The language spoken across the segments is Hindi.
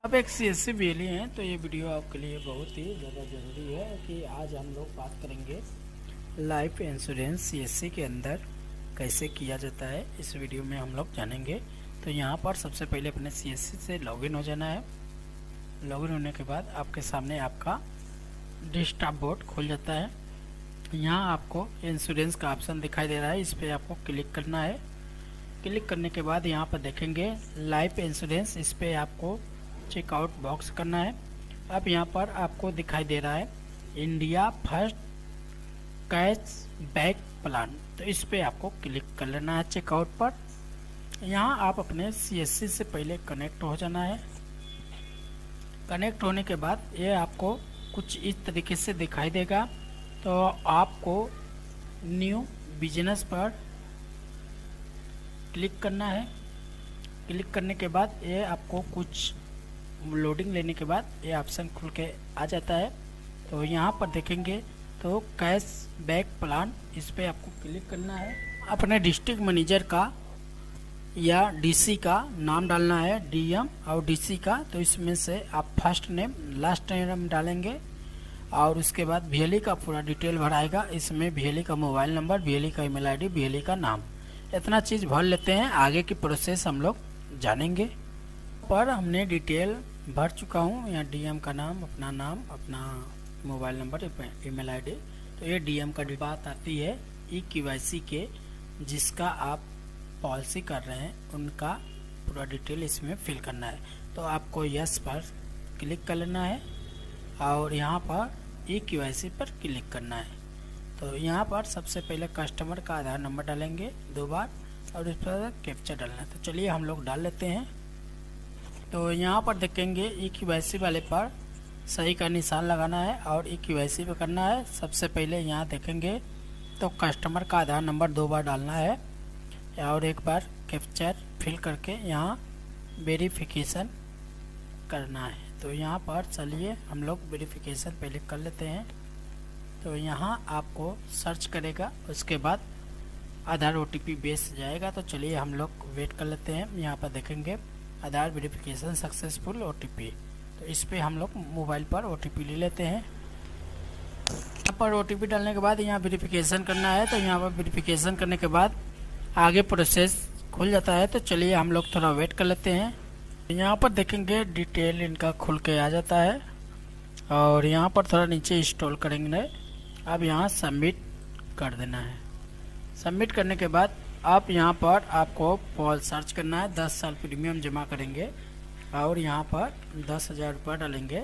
आप एक सीएससी वेली हैं तो ये वीडियो आपके लिए बहुत ही ज़्यादा ज़रूरी है कि आज हम लोग बात करेंगे लाइफ इंश्योरेंस सीएससी के अंदर कैसे किया जाता है। इस वीडियो में हम लोग जानेंगे। तो यहाँ पर सबसे पहले अपने सीएससी से लॉगिन हो जाना है। लॉगिन होने के बाद आपके सामने आपका डेस्कटॉप बोर्ड खुल जाता है। यहाँ आपको इंश्योरेंस का ऑप्शन दिखाई दे रहा है, इस पर आपको क्लिक करना है। क्लिक करने के बाद यहाँ पर देखेंगे लाइफ इंश्योरेंस, इस पर आपको चेकआउट बॉक्स करना है। अब यहाँ पर आपको दिखाई दे रहा है India first cash back plan, तो इस पे आपको क्लिक कर लेना है चेकआउट पर। यहाँ आप अपने सीएससी से पहले कनेक्ट हो जाना है। कनेक्ट होने के बाद ये आपको कुछ इस तरीके से दिखाई देगा। तो आपको न्यू बिजनेस पर क्लिक करना है। क्लिक करने के बाद ये आपको कुछ लोडिंग लेने के बाद ये ऑप्शन खुल के आ जाता है। तो यहाँ पर देखेंगे तो कैश बैक प्लान, इस पर आपको क्लिक करना है। अपने डिस्ट्रिक्ट मैनेजर का या डीसी का नाम डालना है, डीएम और डीसी का। तो इसमें से आप फर्स्ट नेम लास्ट नेम डालेंगे और उसके बाद वीएलई का पूरा डिटेल भराएगा। इसमें वीएलई का मोबाइल नंबर, वीएलई का ईमेल आईडी, वीएलई का नाम, इतना चीज़ भर लेते हैं। आगे की प्रोसेस हम लोग जानेंगे। पर हमने डिटेल भर चुका हूँ। यहाँ डीएम का नाम, अपना मोबाइल नंबर, ईमेल आईडी। तो ये डीएम का बात आती है ई-केवाईसी के, जिसका आप पॉलिसी कर रहे हैं उनका पूरा डिटेल इसमें फिल करना है। तो आपको यस पर क्लिक कर लेना है और यहाँ पर ई-केवाईसी पर क्लिक करना है। तो यहाँ पर सबसे पहले कस्टमर का आधार नंबर डालेंगे 2 बार और इस पर कैप्चा डालना है। तो चलिए हम लोग डाल लेते हैं। तो यहाँ पर देखेंगे ई-केवाईसी वाले पर सही का निशान लगाना है और ई-केवाईसी पे करना है। सबसे पहले यहाँ देखेंगे तो कस्टमर का आधार नंबर 2 बार डालना है और 1 बार कैप्चर फिल करके यहाँ वेरिफिकेशन करना है। तो यहाँ पर चलिए हम लोग वेरिफिकेशन पहले कर लेते हैं। तो यहाँ आपको सर्च करेगा, उसके बाद आधार ओटीपी बेस जाएगा। तो चलिए हम लोग वेट कर लेते हैं। यहाँ पर देखेंगे आधार वेरिफिकेशन सक्सेसफुल ओटीपी, तो इस पे हम लोग मोबाइल पर ओटीपी ले लेते हैं। यहाँ पर ओटीपी डालने के बाद यहाँ वेरिफिकेशन करना है। तो यहाँ पर वेरिफिकेशन करने के बाद आगे प्रोसेस खुल जाता है। तो चलिए हम लोग थोड़ा वेट कर लेते हैं। यहाँ पर देखेंगे डिटेल इनका खुल के आ जाता है और यहाँ पर थोड़ा नीचे इंस्टॉल करेंगे। अब यहाँ सबमिट कर देना है। सबमिट करने के बाद आप यहाँ पर आपको पॉल सर्च करना है। 10 साल प्रीमियम जमा करेंगे और यहाँ पर 10,000 रुपये डालेंगे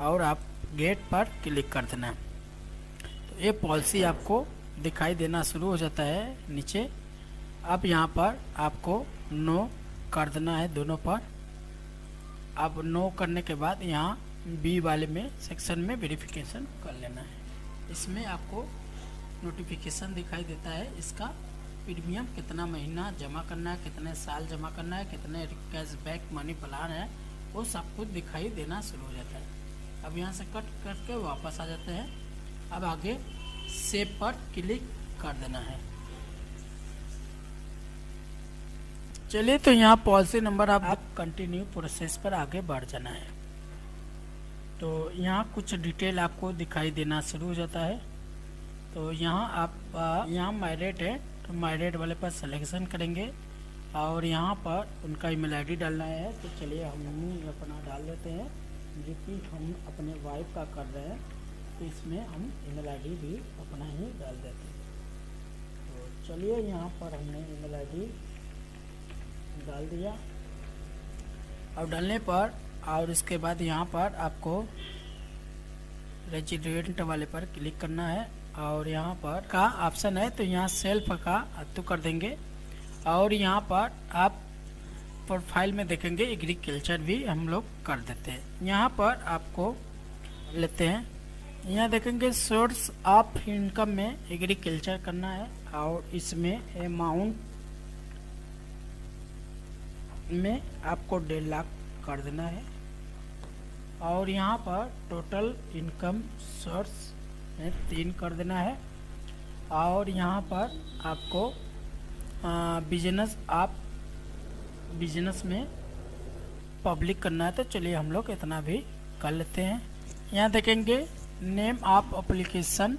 और आप गेट पर क्लिक कर देना है। तो ये पॉलिसी आपको दिखाई देना शुरू हो जाता है नीचे। अब यहाँ पर आपको नो कर देना है दोनों पर। अब नो करने के बाद यहाँ बी वाले में सेक्शन में वेरिफिकेशन कर लेना है। इसमें आपको नोटिफिकेशन दिखाई देता है इसका प्रीमियम कितना महीना जमा करना है, कितने साल जमा करना है, कितने कैशबैक मनी प्लान है, वो सब कुछ दिखाई देना शुरू हो जाता है। अब यहाँ से कट करके वापस आ जाते हैं। अब आगे सेव पर क्लिक कर देना है। चलिए तो यहाँ पॉलिसी नंबर आप कंटिन्यू प्रोसेस पर आगे बढ़ जाना है। तो यहाँ कुछ डिटेल आपको दिखाई देना शुरू हो जाता है। तो यहाँ आप यहाँ मैरिड है तो मैरिड वाले पर सिलेक्शन करेंगे और यहाँ पर उनका ईमेल आईडी डालना है। तो चलिए हम अपना डाल देते हैं, जो कि हम अपने वाइफ का कर रहे हैं। तो इसमें हम ईमेल आईडी भी अपना ही डाल देते हैं। तो चलिए यहाँ पर हमने ईमेल आईडी डाल दिया और डालने पर और इसके बाद यहाँ पर आपको रेजिडेंट वाले पर क्लिक करना है और यहाँ पर का ऑप्शन है। तो यहाँ सेल्फ का तो कर देंगे और यहाँ पर आप प्रोफाइल में देखेंगे एग्रीकल्चर भी हम लोग कर देते हैं। यहाँ पर आपको लेते हैं, यहाँ देखेंगे सोर्स ऑफ इनकम में एग्रीकल्चर करना है और इसमें अमाउंट में आपको 1.5 लाख कर देना है और यहाँ पर टोटल इनकम सोर्स में 3 कर देना है और यहाँ पर आपको बिजनेस में पब्लिक करना है, तो चलिए हम लोग इतना भी कर लेते हैं। यहाँ देखेंगे नेम ऑफ एप्लीकेशन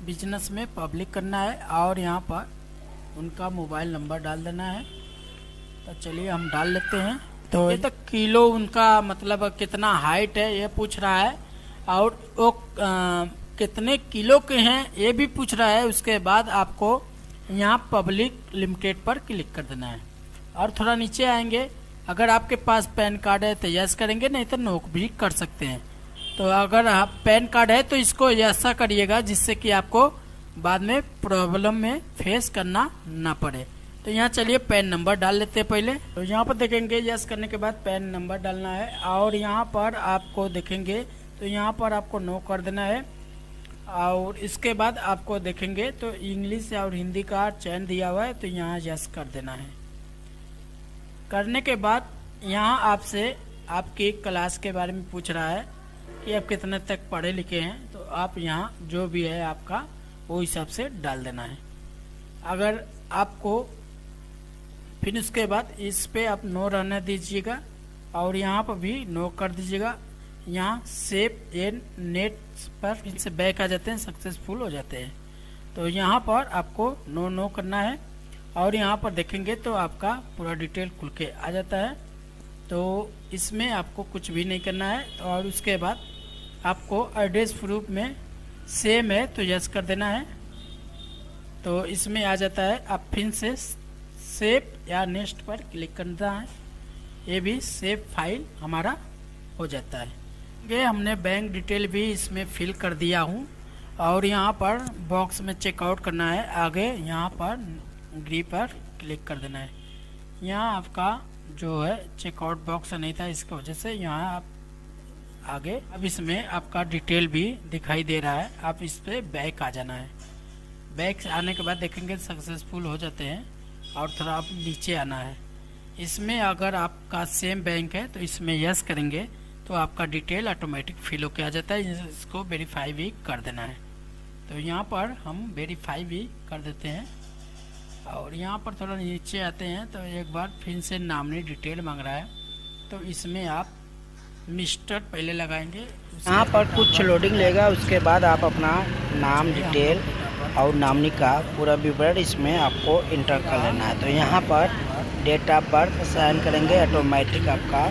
बिजनेस में पब्लिक करना है और यहाँ पर उनका मोबाइल नंबर डाल देना है। तो चलिए हम डाल लेते हैं। तो ये तक किलो उनका मतलब कितना हाइट है ये पूछ रहा है, और वो कितने किलो के हैं ये भी पूछ रहा है। उसके बाद आपको यहाँ पब्लिक लिमिटेड पर क्लिक कर देना है और थोड़ा नीचे आएंगे। अगर आपके पास पैन कार्ड है तो यस करेंगे, नहीं तो नो भी कर सकते हैं। तो अगर आप पैन कार्ड है तो इसको ऐसा करिएगा जिससे कि आपको बाद में प्रॉब्लम में फेस करना ना पड़े। तो यहाँ चलिए पैन नंबर डाल लेते हैं पहले। तो यहाँ पर देखेंगे यस करने के बाद पैन नंबर डालना है, और यहाँ पर आपको देखेंगे तो यहाँ पर आपको नो कर देना है। और इसके बाद आपको देखेंगे तो इंग्लिश और हिंदी का चयन दिया हुआ है, तो यहाँ यस कर देना है। करने के बाद यहाँ आपसे आपकी क्लास के बारे में पूछ रहा है कि आप कितने तक पढ़े लिखे हैं, तो आप यहाँ जो भी है आपका वो हिसाब से डाल देना है। अगर आपको फिर उसके बाद इस पे आप नो रहने दीजिएगा और यहाँ पर भी नो कर दीजिएगा। यहाँ सेव एंड नेट पर फिर से बैक आ जाते हैं, सक्सेसफुल हो जाते हैं। तो यहाँ पर आपको नो करना है और यहाँ पर देखेंगे तो आपका पूरा डिटेल खुल के आ जाता है। तो इसमें आपको कुछ भी नहीं करना है। और उसके बाद आपको एड्रेस प्रूफ में सेम है तो यस कर देना है। तो इसमें आ जाता है, आप फिर से सेव या नेक्स्ट पर क्लिक करना है। ये भी सेव फाइल हमारा हो जाता है। ये हमने बैंक डिटेल भी इसमें फिल कर दिया हूँ और यहाँ पर बॉक्स में चेकआउट करना है। आगे यहाँ पर ग्री पर क्लिक कर देना है। यहाँ आपका जो है चेकआउट बॉक्स नहीं था, इसकी वजह से यहाँ आप आगे अब इसमें आपका डिटेल भी दिखाई दे रहा है। आप इस पर बैक आ जाना है। बैक आने के बाद देखेंगे सक्सेसफुल हो जाते हैं और थोड़ा आप नीचे आना है। इसमें अगर आपका सेम बैंक है तो इसमें यस करेंगे तो आपका डिटेल ऑटोमेटिक फिल होकर आ जाता है। इसको वेरीफाई भी कर देना है। तो यहाँ पर हम वेरीफाई भी कर देते हैं और यहाँ पर थोड़ा नीचे आते हैं तो एक बार फिर से नामनी डिटेल मांग रहा है, तो इसमें आप मिस्टर पहले लगाएंगे। यहाँ पर कुछ लोडिंग लेगा, उसके बाद आप अपना नाम डिटेल और नामनी का पूरा विवरण इसमें आपको इंटर कर लेना है। तो यहाँ पर डेट ऑफ बर्थ साइन करेंगे, ऑटोमेटिक आपका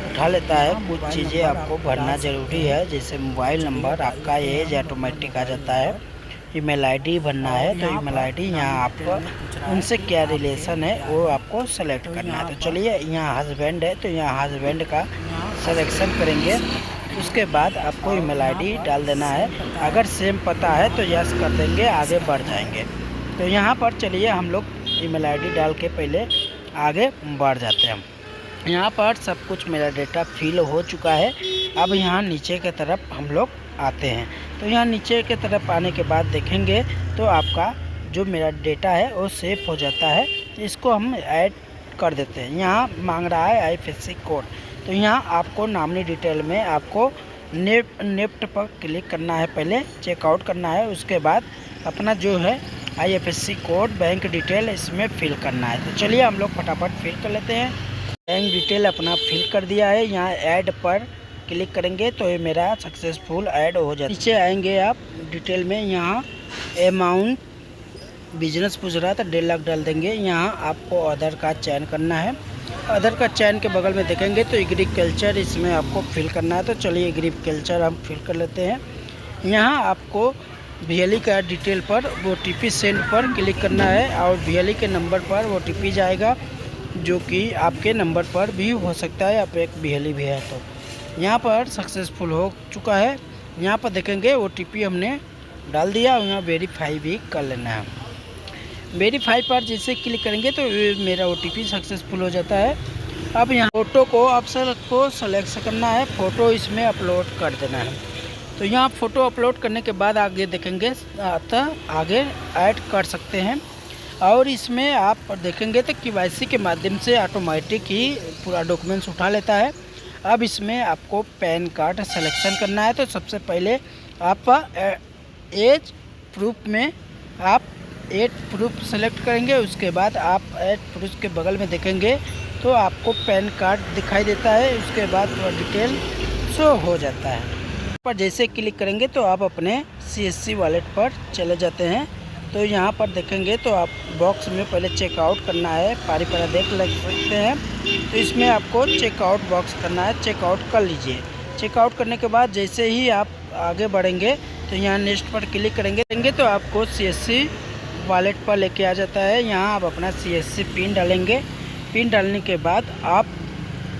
उठा लेता है। कुछ चीज़ें आपको भरना ज़रूरी है, जैसे मोबाइल नंबर, आपका एज ऑटोमेटिक आ जाता है। ईमेल आईडी भरना है, तो ईमेल आईडी यहाँ आपको उनसे क्या रिलेशन है वो आपको सेलेक्ट करना है। तो चलिए यहाँ हस्बैंड है तो यहाँ हस्बैंड का सिलेक्शन करेंगे। उसके बाद आपको ईमेल आईडी डाल देना है। अगर सेम पता है तो यस कर देंगे, आगे बढ़ जाएंगे। तो यहाँ पर चलिए हम लोग ईमेल आईडी डाल के पहले आगे बढ़ जाते हैं। यहाँ पर सब कुछ मेरा डेटा फिल हो चुका है। अब यहाँ नीचे की तरफ हम लोग आते हैं। तो यहाँ नीचे की तरफ आने के बाद देखेंगे तो आपका जो मेरा डेटा है वो सेव हो जाता है। इसको हम ऐड कर देते हैं। यहाँ मांग रहा है IFSC कोड, तो यहाँ आपको नामनी डिटेल में आपको नेफ्ट पर क्लिक करना है, पहले चेकआउट करना है। उसके बाद अपना जो है IFSC कोड बैंक डिटेल इसमें फिल करना है। तो चलिए हम लोग फटाफट फिल कर लेते हैं। बैंक डिटेल अपना फिल कर दिया है। यहाँ ऐड पर क्लिक करेंगे तो ये मेरा सक्सेसफुल ऐड हो जाता है। नीचे आएंगे आप डिटेल में, यहाँ अमाउंट बिजनेस पूछ रहा था 1.5 लाख डाल देंगे। यहाँ आपको आधार कार्ड चयन करना है। आधार कार्ड चयन के बगल में देखेंगे तो एग्रीकल्चर इसमें आपको फिल करना है। तो चलिए एग्रीकल्चर हम फिल कर लेते हैं। यहाँ आपको VLE का डिटेल पर OTP सेंड पर क्लिक करना है और VLE के नंबर पर OTP जाएगा, जो कि आपके नंबर पर भी हो सकता है, आप एक VLE भी है। तो यहाँ पर सक्सेसफुल हो चुका है। यहाँ पर देखेंगे OTP हमने डाल दिया और यहाँ वेरीफाई भी कर लेना है। वेरीफाई पर जैसे क्लिक करेंगे तो मेरा OTP सक्सेसफुल हो जाता है। अब यहाँ फ़ोटो को ऑप्शन को सेलेक्ट करना है, फ़ोटो इसमें अपलोड कर देना है। तो यहाँ फ़ोटो अपलोड करने के बाद आगे देखेंगे अतः आगे ऐड कर सकते हैं। और इसमें आप देखेंगे तो KYC के माध्यम से ऑटोमेटिक ही पूरा डॉक्यूमेंट्स उठा लेता है। अब इसमें आपको पैन कार्ड सिलेक्शन करना है। तो सबसे पहले आप एज प्रूफ में आप एज प्रूफ सेलेक्ट करेंगे। उसके बाद आप एज प्रूफ के बगल में देखेंगे तो आपको पैन कार्ड दिखाई देता है। उसके बाद वो डिटेल शो हो जाता है। पर जैसे क्लिक करेंगे तो आप अपने CSC वॉलेट पर चले जाते हैं। तो यहाँ पर देखेंगे तो आप बॉक्स में पहले चेकआउट करना है, पारी पारा देख लग सकते हैं। तो इसमें आपको चेकआउट बॉक्स करना है, चेकआउट कर लीजिए। चेकआउट करने के बाद जैसे ही आप आगे बढ़ेंगे तो यहाँ नेक्स्ट पर क्लिक करेंगे तो आपको CSC वॉलेट पर लेके आ जाता है। यहाँ आप अपना CSC पिन डालेंगे। पिन डालने के बाद आप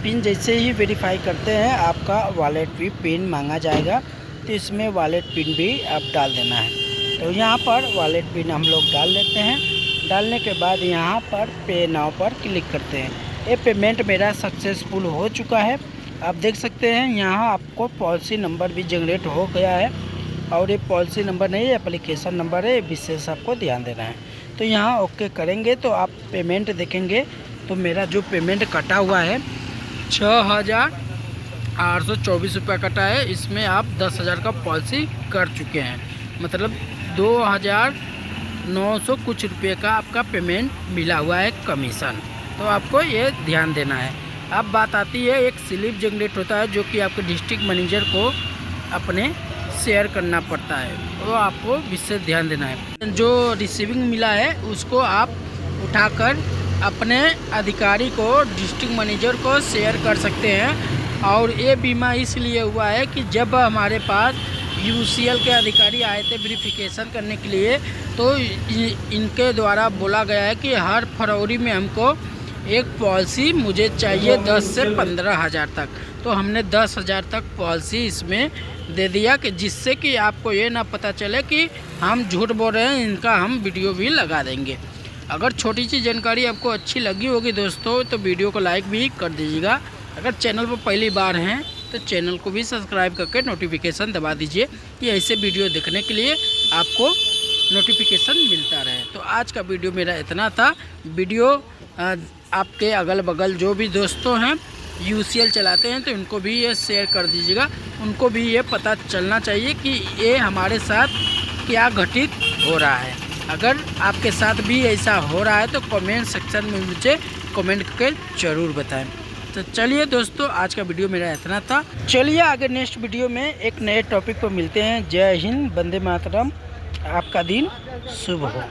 पिन जैसे ही वेरीफाई करते हैं आपका वॉलेट भी पिन मांगा जाएगा। तो इसमें वॉलेट पिन भी आप डाल देना है। तो यहाँ पर वॉलेट पिन हम लोग डाल लेते हैं। डालने के बाद यहाँ पर पे नाउ पर क्लिक करते हैं। ये पेमेंट मेरा सक्सेसफुल हो चुका है। आप देख सकते हैं यहाँ आपको पॉलिसी नंबर भी जनरेट हो गया है। और ये पॉलिसी नंबर नहीं है, एप्लीकेशन नंबर है, विशेष आपको ध्यान देना है। तो यहाँ ओके करेंगे तो आप पेमेंट देखेंगे तो मेरा जो पेमेंट कटा हुआ है 6,824 रुपये कटा है। इसमें आप 10,000 का पॉलिसी कर चुके हैं, मतलब 2,900 कुछ रुपये का आपका पेमेंट मिला हुआ है कमीशन। तो आपको ये ध्यान देना है। अब बात आती है एक स्लिप जनरेट होता है जो कि आपके डिस्ट्रिक्ट मैनेजर को अपने शेयर करना पड़ता है। वो आपको विशेष ध्यान देना है। जो रिसीविंग मिला है उसको आप उठाकर अपने अधिकारी को, डिस्ट्रिक्ट मैनेजर को शेयर कर सकते हैं। और ये बीमा इसलिए हुआ है कि जब हमारे पास UCL के अधिकारी आए थे वेरिफिकेशन करने के लिए, तो इनके द्वारा बोला गया है कि हर फरवरी में हमको एक पॉलिसी मुझे चाहिए 10 से 15 हज़ार तक। तो हमने 10,000 तक पॉलिसी इसमें दे दिया कि जिससे कि आपको ये ना पता चले कि हम झूठ बोल रहे हैं। इनका हम वीडियो भी लगा देंगे। अगर छोटी सी जानकारी आपको अच्छी लगी होगी दोस्तों तो वीडियो को लाइक भी कर दीजिएगा। अगर चैनल पर पहली बार हैं तो चैनल को भी सब्सक्राइब करके नोटिफिकेशन दबा दीजिए कि ऐसे वीडियो देखने के लिए आपको नोटिफिकेशन मिलता रहे। तो आज का वीडियो मेरा इतना था। वीडियो आपके अगल बगल जो भी दोस्तों हैं UCL चलाते हैं तो उनको भी ये शेयर कर दीजिएगा। उनको भी ये पता चलना चाहिए कि ये हमारे साथ क्या घटित हो रहा है। अगर आपके साथ भी ऐसा हो रहा है तो कमेंट सेक्शन में मुझे कमेंट करके ज़रूर बताएं। तो चलिए दोस्तों आज का वीडियो मेरा इतना था। चलिए आगे नेक्स्ट वीडियो में एक नए टॉपिक पर मिलते हैं। जय हिंद, वंदे मातरम। आपका दिन शुभ हो।